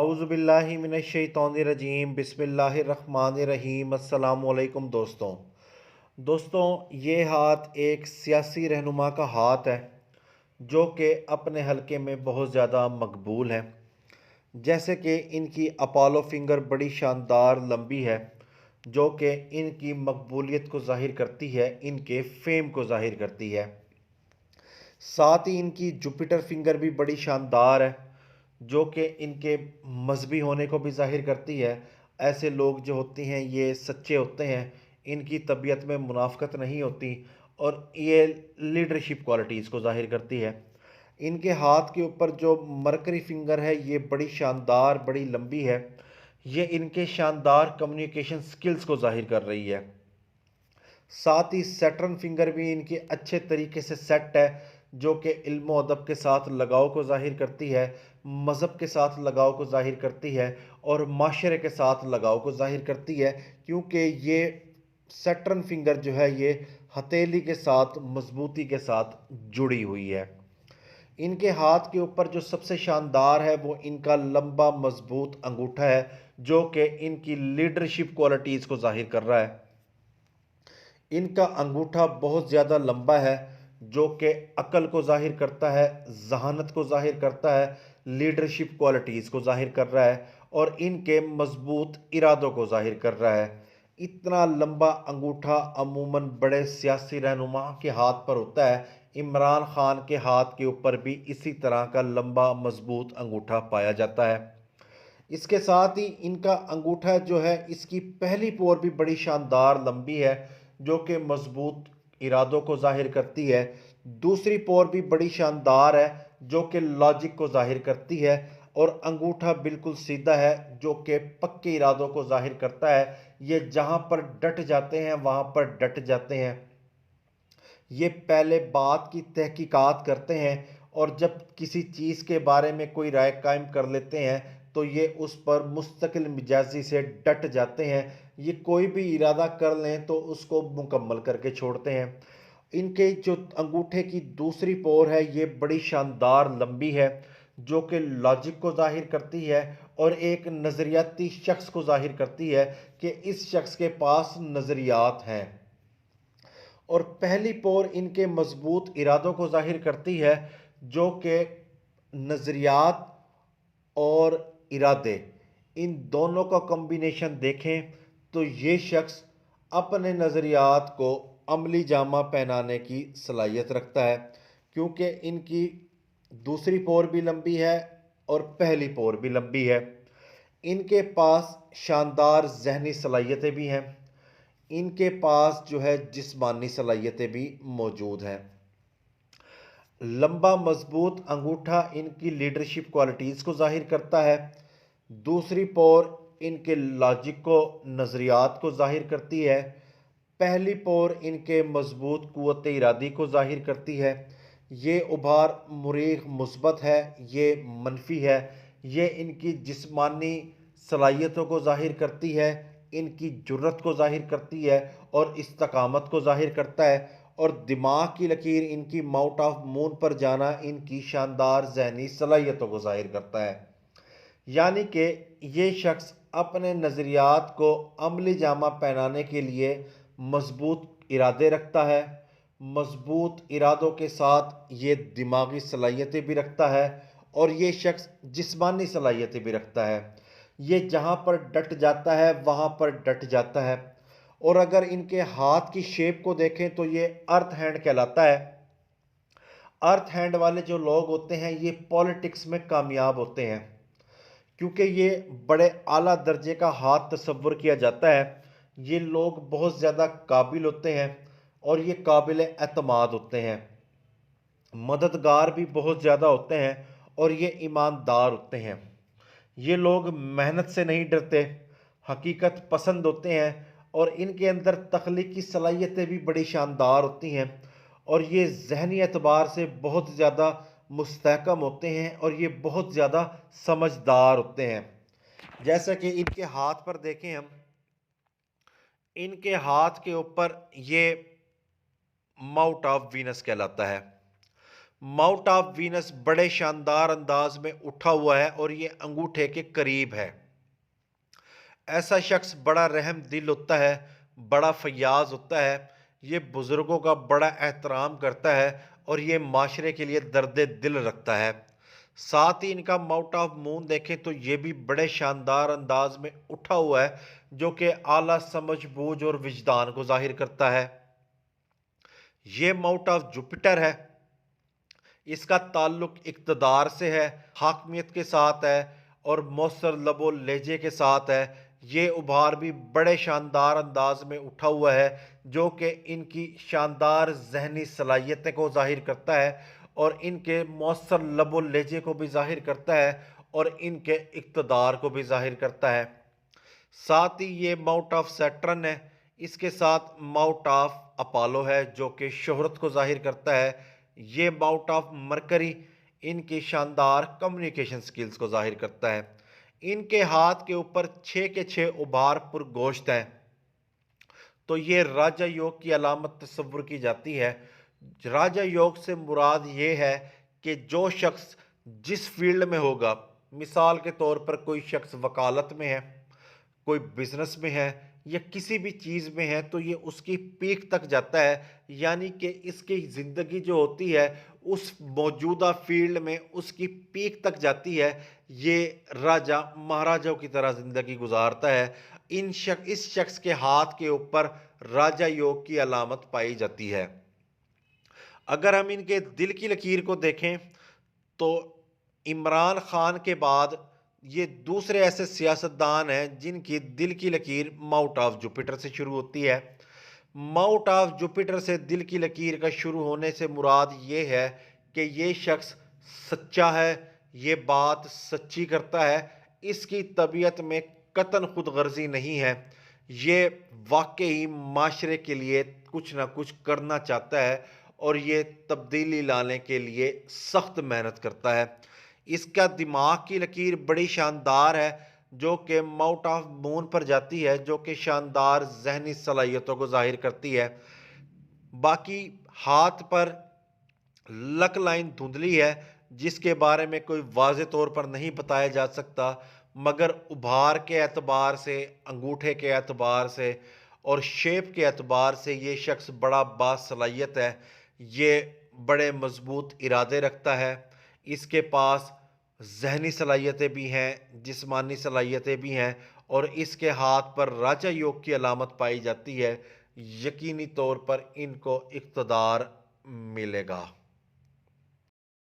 औज़ुबिल्लाहि मिनश्शैतानिर्रजीम बिस्मिल्लाहिर्रहमानिर्रहीम। अस्सलामुअलैकुम दोस्तों, ये हाथ एक सियासी रहनुमा का हाथ है जो कि अपने हलके में बहुत ज़्यादा मकबूल है। जैसे कि इनकी अपोलो फिंगर बड़ी शानदार लंबी है जो कि इनकी मकबूलियत को ज़ाहिर करती है, इनके फेम को ज़ाहिर करती है। साथ ही इनकी जुपिटर फिंगर भी बड़ी शानदार है जो कि इनके मजहबी होने को भी ज़ाहिर करती है। ऐसे लोग जो होते हैं ये सच्चे होते हैं, इनकी तबीयत में मुनाफ़कत नहीं होती और ये लीडरशिप क्वालिटीज़ को ज़ाहिर करती है। इनके हाथ के ऊपर जो मरकरी फिंगर है ये बड़ी शानदार, बड़ी लंबी है। ये इनके शानदार कम्युनिकेशन स्किल्स को ज़ाहिर कर रही है। साथ ही सैटर्न फिंगर भी इनकी अच्छे तरीके से सेट है जो कि इल्म अदब के साथ लगाव को ज़ाहिर करती है, मज़हब के साथ लगाव को ज़ाहिर करती है और माशरे के साथ लगाव को ज़ाहिर करती है, क्योंकि ये सैटर्न फिंगर जो है ये हथेली के साथ मजबूती के साथ जुड़ी हुई है। इनके हाथ के ऊपर जो सबसे शानदार है वो इनका लंबा मजबूत अंगूठा है जो कि इनकी लीडरशिप क्वालिटीज़ को ज़ाहिर कर रहा है। इनका अंगूठा बहुत ज़्यादा लंबा है जो कि अक्ल को ज़ाहिर करता है, जहानत को ज़ाहिर करता है, लीडरशिप क्वालिटीज़ को ज़ाहिर कर रहा है और इनके मजबूत इरादों को ज़ाहिर कर रहा है। इतना लंबा अंगूठा अमूमन बड़े सियासी रहनुमा के हाथ पर होता है। इमरान खान के हाथ के ऊपर भी इसी तरह का लंबा मजबूत अंगूठा पाया जाता है। इसके साथ ही इनका अंगूठा जो है इसकी पहली पोर भी बड़ी शानदार लंबी है जो कि मजबूत इरादों को जाहिर करती है। दूसरी पोर भी बड़ी शानदार है जो कि लॉजिक को जाहिर करती है और अंगूठा बिल्कुल सीधा है जो कि पक्के इरादों को जाहिर करता है। ये जहां पर डट जाते हैं वहां पर डट जाते हैं। ये पहले बात की तहकीकात करते हैं और जब किसी चीज़ के बारे में कोई राय कायम कर लेते हैं तो ये उस पर मुस्तकिल मिजाजी से डट जाते हैं। ये कोई भी इरादा कर लें तो उसको मुकम्मल करके छोड़ते हैं। इनके जो अंगूठे की दूसरी पोर है ये बड़ी शानदार लंबी है जो कि लॉजिक को जाहिर करती है और एक नज़रियाती शख्स को जाहिर करती है कि इस शख्स के पास नज़रियात हैं। और पहली पोर इनके मजबूत इरादों को जाहिर करती है जो कि नज़रियात और इरादे, इन दोनों का कॉम्बिनेशन देखें तो ये शख्स अपने नज़रियात को अमली जामा पहनाने की सलाहियत रखता है, क्योंकि इनकी दूसरी पोर भी लंबी है और पहली पोर भी लंबी है। इनके पास शानदार जहनी सलाहियतें भी हैं। इनके पास जो है जिस्मानी सलाहियतें भी मौजूद हैं। लंबा मजबूत अंगूठा इनकी लीडरशिप क्वालिटीज़ को जाहिर करता है। दूसरी पोर इनके लॉजिक को, नज़रियात को जाहिर करती है। पहली पोर इनके मजबूत कुव्वत इरादी को जाहिर करती है। ये उभार मुरीख मुस्बत है, ये मनफी है। ये इनकी जिस्मानी सलाहियतों को जाहिर करती है, इनकी जुर्रत को जाहिर करती है और इस्तकामत को जाहिर करता है। और दिमाग की लकीर इनकी माउट ऑफ मून पर जाना इनकी शानदार जहनी सलाहियतों को जाहिर करता है। यानी कि ये शख्स अपने नज़रियात को अमली जामा पहनाने के लिए मजबूत इरादे रखता है। मजबूत इरादों के साथ ये दिमागी सलाहियतें भी रखता है और ये शख्स जिस्मानी सलाहियतें भी रखता है। ये जहाँ पर डट जाता है वहाँ पर डट जाता है। और अगर इनके हाथ की शेप को देखें तो ये अर्थ हैंड कहलाता है। अर्थ हैंड वाले जो लोग होते हैं ये पॉलिटिक्स में कामयाब होते हैं, क्योंकि ये बड़े आला दर्जे का हाथ तस्वुर किया जाता है। ये लोग बहुत ज़्यादा काबिल होते हैं और ये काबिल एतमाद होते हैं। मददगार भी बहुत ज़्यादा होते हैं और ये ईमानदार होते हैं। ये लोग मेहनत से नहीं डरते, हकीकत पसंद होते हैं और इनके अंदर तख्लीकी सलाहियतें भी बड़ी शानदार होती हैं और ये जहनी एतबार से बहुत ज़्यादा मुस्तहकम होते हैं और ये बहुत ज़्यादा समझदार होते हैं। जैसा कि इनके हाथ पर देखें हम, इनके हाथ के ऊपर ये माउट ऑफ वीनस कहलाता है। माउंट ऑफ वीनस बड़े शानदार अंदाज में उठा हुआ है और ये अंगूठे के करीब है। ऐसा शख्स बड़ा रहम दिल होता है, बड़ा फयाज होता है, ये बुज़ुर्गों का बड़ा एहतराम करता है और ये माशरे के लिए दर्द दिल रखता है। साथ ही इनका माउंट ऑफ मून देखें तो ये भी बड़े शानदार अंदाज में उठा हुआ है, जो कि आला समझ बूझ और विजदान को जाहिर करता है। ये माउंट ऑफ जुपिटर है। इसका ताल्लुक इक़्तिदार से है, हाकमियत के साथ है और मौसर लबो लहजे के साथ है। ये उभार भी बड़े शानदार अंदाज में उठा हुआ है, जो कि इनकी शानदार जहनी सलाहियतें को जाहिर करता है और इनके मौसर लबो लहजे को भी जाहिर करता है और इनके इक़्तिदार को भी जाहिर करता है। साथ ही ये माउंट ऑफ सैटर्न है। इसके साथ माउंट ऑफ अपोलो है, जो कि शोहरत को जाहिर करता है। ये माउंट ऑफ मरकरी इनकी शानदार कम्युनिकेशन स्किल्स को जाहिर करता है। इनके हाथ के ऊपर 6 के 6 उभार पुरगोश्त हैं, तो ये राजा योग की अलामत तस्वुर की जाती है। राजा योग से मुराद ये है कि जो शख्स जिस फील्ड में होगा, मिसाल के तौर पर कोई शख्स वकालत में है, कोई बिजनेस में है या किसी भी चीज़ में है, तो ये उसकी पीक तक जाता है। यानी कि इसकी ज़िंदगी जो होती है उस मौजूदा फील्ड में उसकी पीक तक जाती है। ये राजा महाराजाओं की तरह ज़िंदगी गुजारता है। इस शख्स के हाथ के ऊपर राजा योग की अलामत पाई जाती है। अगर हम इनके दिल की लकीर को देखें तो इमरान खान के बाद ये दूसरे ऐसे सियासतदान हैं जिनकी दिल की लकीर माउंट ऑफ जुपिटर से शुरू होती है। माउंट ऑफ जुपिटर से दिल की लकीर का शुरू होने से मुराद ये है कि ये शख्स सच्चा है, ये बात सच्ची करता है, इसकी तबीयत में कतन खुद गर्जी नहीं है, ये वाकई माशरे के लिए कुछ ना कुछ करना चाहता है और ये तब्दीली लाने के लिए सख्त मेहनत करता है। इसका दिमाग की लकीर बड़ी शानदार है, जो कि माउंट ऑफ मून पर जाती है, जो कि शानदार जहनी सलाहियतों को जाहिर करती है। बाकी हाथ पर लक लाइन धुंधली है, जिसके बारे में कोई वाज़े तौर पर नहीं बताया जा सकता, मगर उभार के एतबार से, अंगूठे के एतबार से और शेप के एतबार से ये शख्स बड़ा बासलाहियत है। ये बड़े मजबूत इरादे रखता है। इसके पास जहनी सलाहियतें भी हैं, जिस्मानी सलाहियतें भी हैं और इसके हाथ पर राजा योग की अलामत पाई जाती है। यकीनी तौर पर इनको इक़्तिदार मिलेगा।